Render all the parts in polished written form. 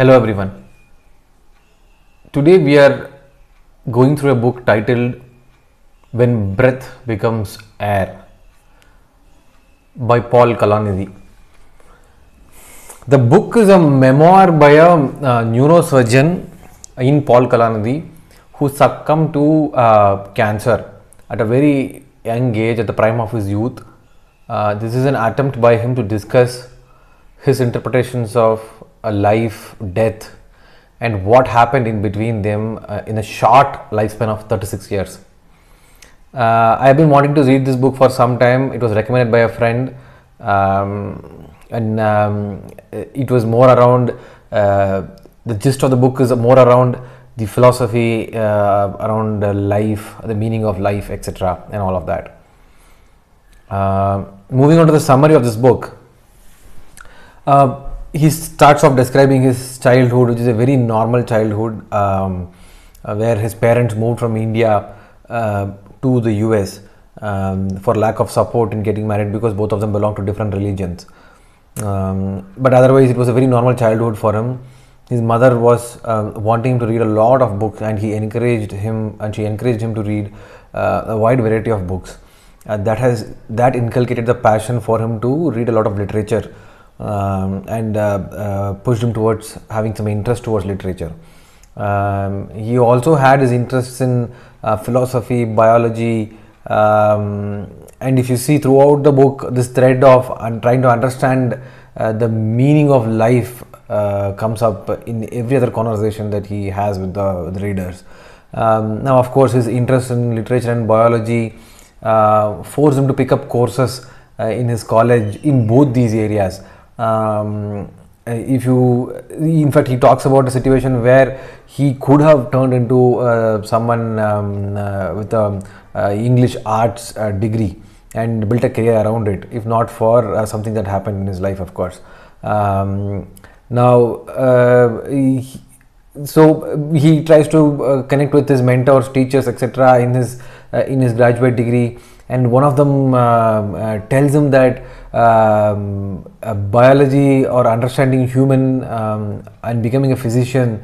Hello everyone. Today we are going through a book titled When Breath Becomes Air by Paul Kalanithi. The book is a memoir by a neurosurgeon in Paul Kalanithi who succumbed to cancer at a very young age, at the prime of his youth. This is an attempt by him to discuss his interpretations of life, death, and what happened in between them in a short lifespan of 36 years. I have been wanting to read this book for some time. It was recommended by a friend, and it was more around the gist of the book is more around the philosophy around life, the meaning of life, etc., and all of that. Moving on to the summary of this book. He starts off describing his childhood, which is a very normal childhood, where his parents moved from India to the US for lack of support in getting married because both of them belong to different religions. But otherwise, it was a very normal childhood for him. His mother was wanting him to read a lot of books, and she encouraged him to read a wide variety of books. That inculcated the passion for him to read a lot of literature. And pushed him towards having some interest towards literature. He also had his interests in philosophy, biology, and if you see throughout the book, this thread of trying to understand the meaning of life comes up in every other conversation that he has with the readers. Now, of course, his interest in literature and biology forced him to pick up courses in his college in both these areas. In fact, he talks about a situation where he could have turned into someone with a English arts degree and built a career around it, if not for something that happened in his life, of course. So he tries to connect with his mentors, teachers, etc. in his graduate degree, and one of them tells him that biology or understanding human and becoming a physician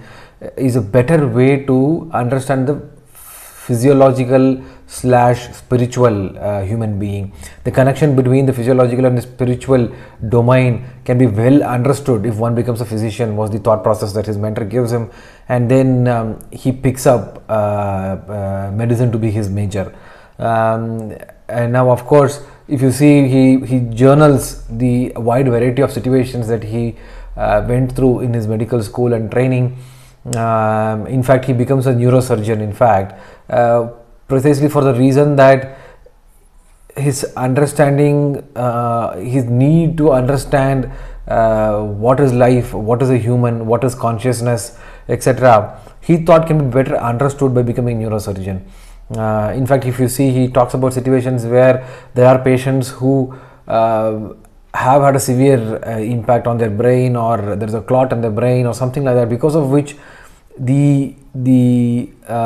is a better way to understand the physiological / spiritual human being. The connection between the physiological and the spiritual domain can be well understood if one becomes a physician, was the thought process that his mentor gives him, and then he picks up medicine to be his major. And now, of course, if you see, he journals the wide variety of situations that he went through in his medical school and training. In fact, he becomes a neurosurgeon, in fact, precisely for the reason that his understanding, his need to understand what is life, what is a human, what is consciousness, etc., he thought can be better understood by becoming a neurosurgeon. In fact, if you see, he talks about situations where there are patients who have had a severe impact on their brain, or there is a clot in their brain or something like that, because of which the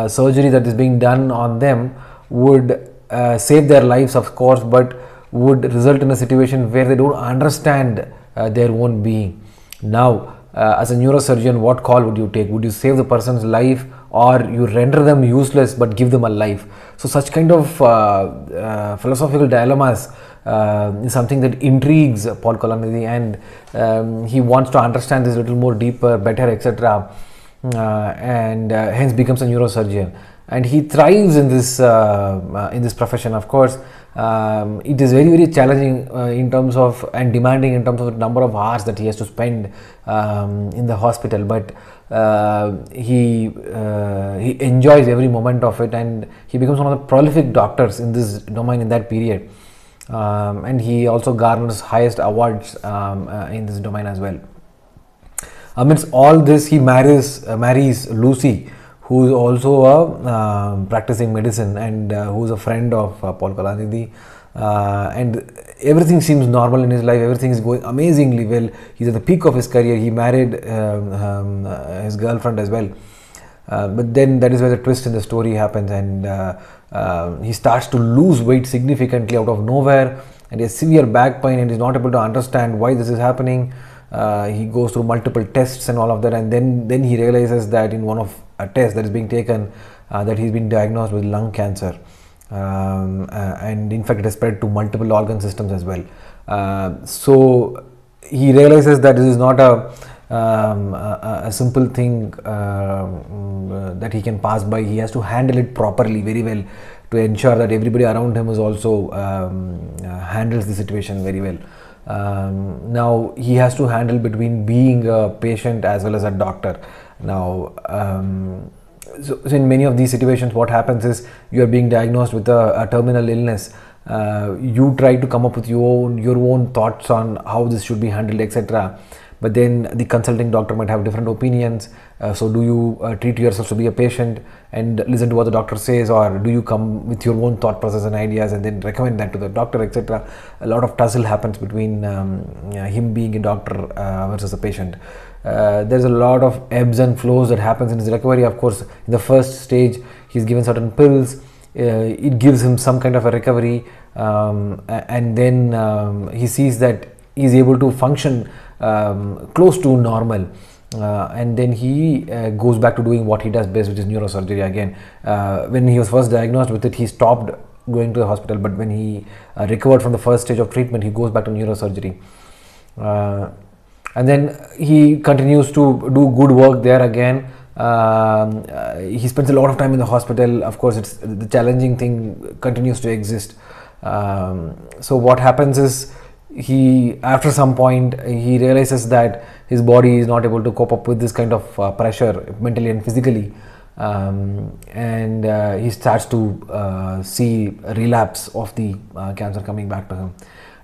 surgery that is being done on them would save their lives, of course, but would result in a situation where they don't understand their own being. Now, as a neurosurgeon, what call would you take? Would you save the person's life, or you render them useless but give them a life? So such kind of philosophical dilemmas is something that intrigues Paul Kalanithi, and he wants to understand this a little more deeper, better, etc., and hence becomes a neurosurgeon, and he thrives in this profession. Of course, it is very, very challenging in terms of, and demanding in terms of the number of hours that he has to spend in the hospital, but he enjoys every moment of it, and he becomes one of the prolific doctors in this domain in that period, and he also garners highest awards in this domain as well. Amidst all this, he marries Lucy, who is also a practicing medicine, and who is a friend of Paul Kalanithi, and everything seems normal in his life. Everything is going amazingly well. He's at the peak of his career. He married his girlfriend as well, but then that is where the twist in the story happens, and he starts to lose weight significantly out of nowhere, and he has severe back pain and is not able to understand why this is happening. He goes through multiple tests and all of that, and then he realizes that in one of a test that is being taken, that he's been diagnosed with lung cancer, and in fact it has spread to multiple organ systems as well. So he realizes that this is not a simple thing that he can pass by. He has to handle it properly, very well, to ensure that everybody around him is also handles the situation very well. Now he has to handle between being a patient as well as a doctor. Now so in many of these situations, what happens is you are being diagnosed with a terminal illness. You try to come up with your own thoughts on how this should be handled, etc. But then the consulting doctor might have different opinions. So do you treat yourself to be a patient and listen to what the doctor says, or do you come with your own thought process and ideas and then recommend that to the doctor, etc. A lot of tussle happens between him being a doctor versus a patient. There's a lot of ebbs and flows that happens in his recovery. Of course, in the first stage, he's given certain pills. It gives him some kind of a recovery, and then he sees that he's able to function close to normal, and then he goes back to doing what he does best, which is neurosurgery again. When he was first diagnosed with it, he stopped going to the hospital, but when he recovered from the first stage of treatment, he goes back to neurosurgery, and then he continues to do good work there again. He spends a lot of time in the hospital. Of course, it's the challenging thing continues to exist. So what happens is, after some point he realizes that his body is not able to cope up with this kind of pressure mentally and physically, and he starts to see a relapse of the cancer coming back to him.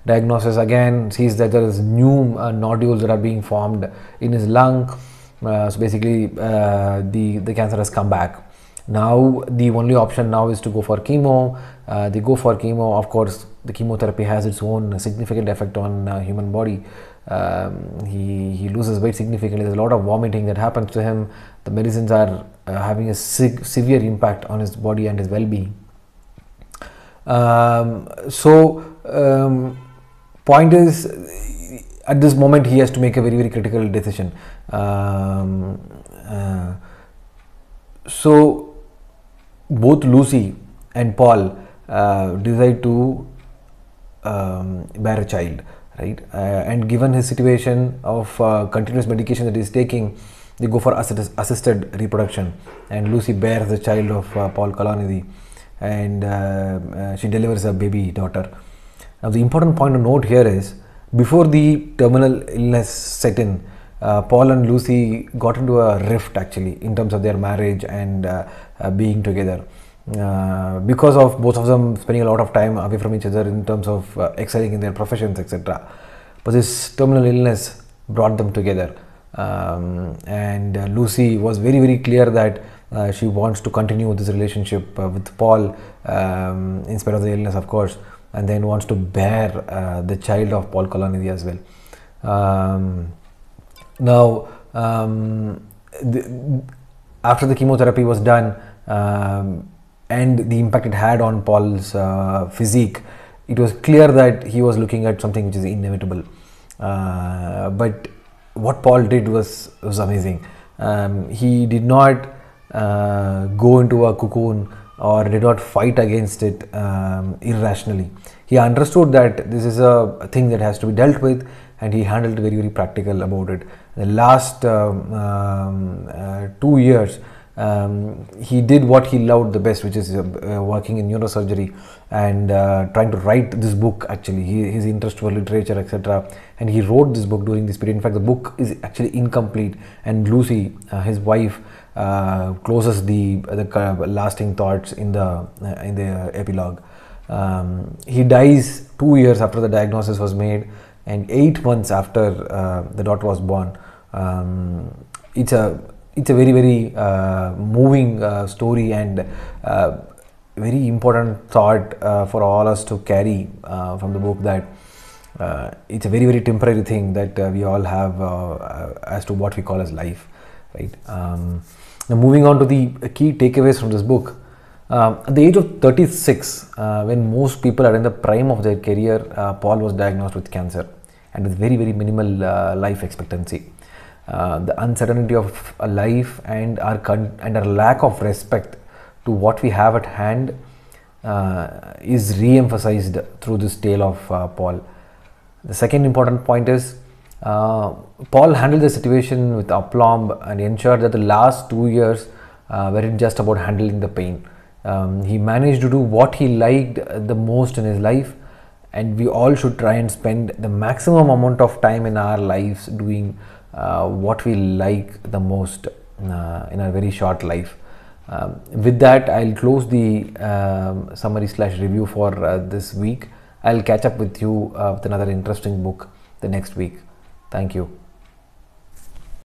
Diagnosis again, sees that there is new nodules that are being formed in his lung. So basically the cancer has come back. Now the only option now is to go for chemo. They go for chemo. Of course, the chemotherapy has its own significant effect on human body. He loses weight significantly. There's a lot of vomiting that happens to him. The medicines are having a severe impact on his body and his well-being. Point is, at this moment he has to make a very critical decision. So both Lucy and Paul decide to bear a child, right? And given his situation of continuous medication that he is taking, they go for assisted reproduction, and Lucy bears the child of Paul Kalanithi, and she delivers a baby daughter. Now the important point to note here is, before the terminal illness set in, Paul and Lucy got into a rift actually in terms of their marriage and being together, because of both of them spending a lot of time away from each other in terms of excelling in their professions, etc. But this terminal illness brought them together, and Lucy was very clear that she wants to continue this relationship with Paul in spite of the illness, of course, and then wants to bear the child of Paul Kalanithi as well. Now, after the chemotherapy was done, and the impact it had on Paul's physique, it was clear that he was looking at something which is inevitable. But what Paul did was amazing. He did not go into a cocoon or did not fight against it irrationally. He understood that this is a thing that has to be dealt with, and he handled very practical about it. The last 2 years, he did what he loved the best, which is working in neurosurgery and trying to write this book. Actually, his interest for literature, etc., and he wrote this book during this period. In fact, the book is actually incomplete, and Lucy, his wife, closes the lasting thoughts in the epilogue. He dies 2 years after the diagnosis was made, and 8 months after the daughter was born. It's a very moving story, and very important thought for all us to carry from the book, that it's a very temporary thing that we all have as to what we call as life, right? Now moving on to the key takeaways from this book. At the age of 36, when most people are in the prime of their career, Paul was diagnosed with cancer, and with very, very minimal life expectancy. The uncertainty of a life and our lack of respect to what we have at hand is re-emphasized through this tale of Paul. The second important point is Paul handled the situation with aplomb and ensured that the last 2 years weren't just about handling the pain. He managed to do what he liked the most in his life, and we all should try and spend the maximum amount of time in our lives doing what we like the most in our very short life. With that, I'll close the summary / review for this week. I'll catch up with you with another interesting book the next week. Thank you.